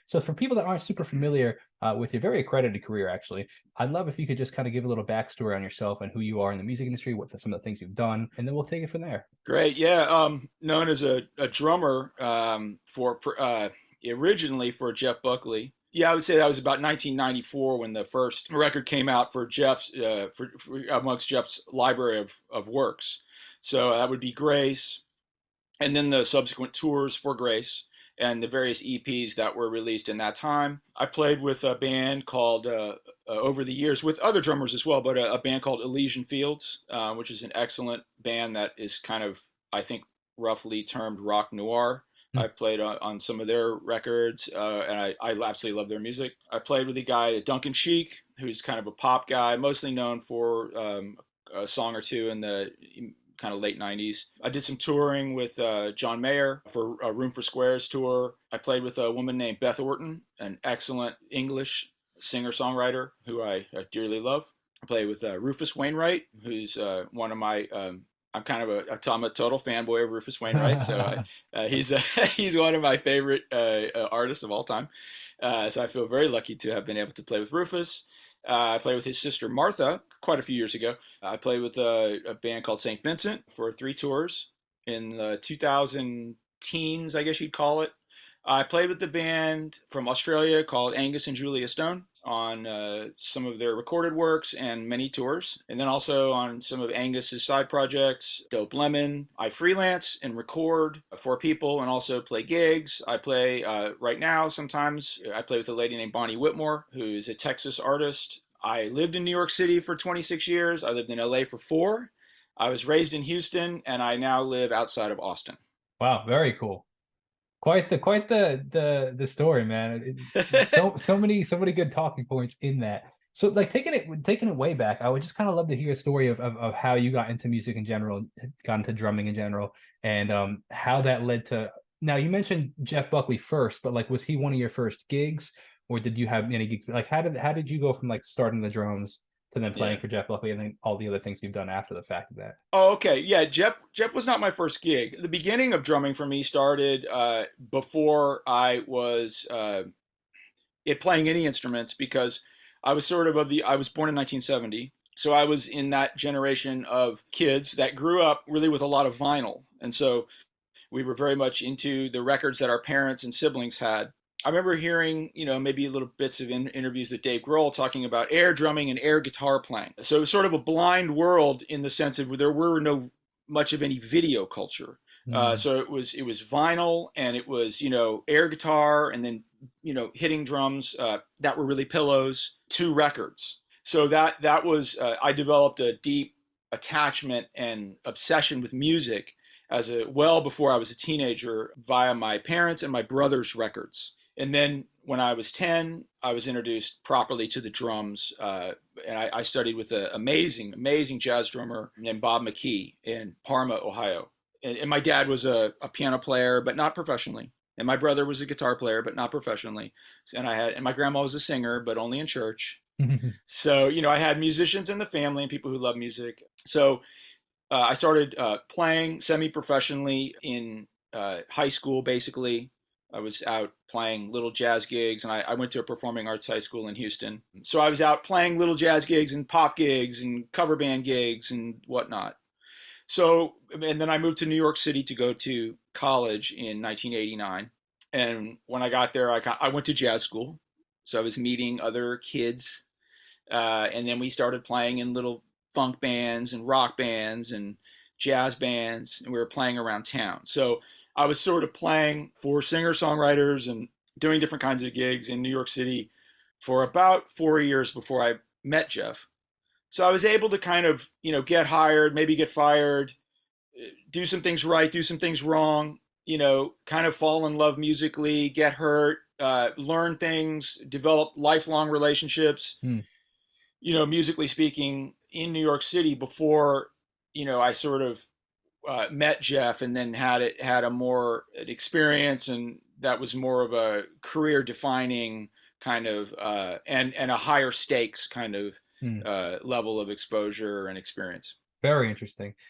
So for people that aren't super familiar with your very accredited career, actually, I'd love if you could just kind of give a little backstory on yourself and who you are in the music industry, some of the things you've done, and then we'll take it from there. Great. Yeah. Known as a drummer originally for Jeff Buckley. Yeah, I would say that was about 1994 when the first record came out for Jeff's for amongst Jeff's library of works. So that would be Grace, and then the subsequent tours for Grace and the various EPs that were released in that time. I played with a band called over the years with other drummers as well, but a band called Elysian Fields, which is an excellent band that is kind of, I think, roughly termed rock noir. I played on some of their records, and I absolutely love their music. I played with a guy, Duncan Sheik, who's kind of a pop guy, mostly known for a song or two in the kind of late 90s. I did some touring with John Mayer for a Room for Squares tour. I played with a woman named Beth Orton, an excellent English singer-songwriter who I dearly love. I played with Rufus Wainwright, who's one of my I'm kind of I'm a total fanboy of Rufus Wainwright, so he's he's one of my favorite artists of all time. So I feel very lucky to have been able to play with Rufus. I played with his sister Martha quite a few years ago. I played with a band called St. Vincent for 3 tours in the 2000 teens, I guess you'd call it. I played with the band from Australia called Angus and Julia Stone on some of their recorded works and many tours, and then also on some of Angus's side projects, Dope Lemon. I freelance and record for people and also play gigs. I play right now sometimes. I play with a lady named Bonnie Whitmore, who's a Texas artist. I lived in New York City for 26 years. I lived in LA for 4. I was raised in Houston, and I now live outside of Austin. Wow, very cool. Quite the story, man. So many good talking points in that. So like taking it way back, I would just kind of love to hear a story of how you got into music in general, got into drumming in general, and how that led to. Now you mentioned Jeff Buckley first, but like was he one of your first gigs, or did you have any gigs? Like how did you go from like starting the drums to then playing Yeah. for Jeff Buckley and then all the other things you've done after the fact of that? Oh, okay. Yeah, Jeff was not my first gig. The beginning of drumming for me started before I was playing any instruments because I was sort of I was born in 1970. So I was in that generation of kids that grew up really with a lot of vinyl. And so we were very much into the records that our parents and siblings had. I remember hearing, maybe little bits of interviews with Dave Grohl talking about air drumming and air guitar playing. So it was sort of a blind world in the sense of there were no much of any video culture. Mm. So it was vinyl and it was air guitar and then hitting drums that were really pillows to records. So that was I developed a deep attachment and obsession with music as a well before I was a teenager via my parents and my brother's records. And then when I was 10, I was introduced properly to the drums, and I studied with an amazing, amazing jazz drummer named Bob McKee in Parma, Ohio. And my dad was a piano player, but not professionally. And my brother was a guitar player, but not professionally. And my grandma was a singer, but only in church. So I had musicians in the family and people who love music. So I started playing semi-professionally in high school, basically. I was out playing little jazz gigs, and I went to a performing arts high school in Houston. So I was out playing little jazz gigs and pop gigs and cover band gigs and whatnot. So, and then I moved to New York City to go to college in 1989. And when I got there, I went to jazz school. So I was meeting other kids, and then we started playing in little funk bands and rock bands and jazz bands, and we were playing around town. So I was sort of playing for singer-songwriters and doing different kinds of gigs in New York City for about 4 years before I met Jeff. So I was able to kind of, get hired, maybe get fired, do some things right, do some things wrong, kind of fall in love musically, get hurt, learn things, develop lifelong relationships, Hmm. musically speaking, in New York City before, I sort of met Jeff and then had a more an experience, and that was more of a career defining kind of and a higher stakes kind of Hmm. level of exposure and experience. Very interesting.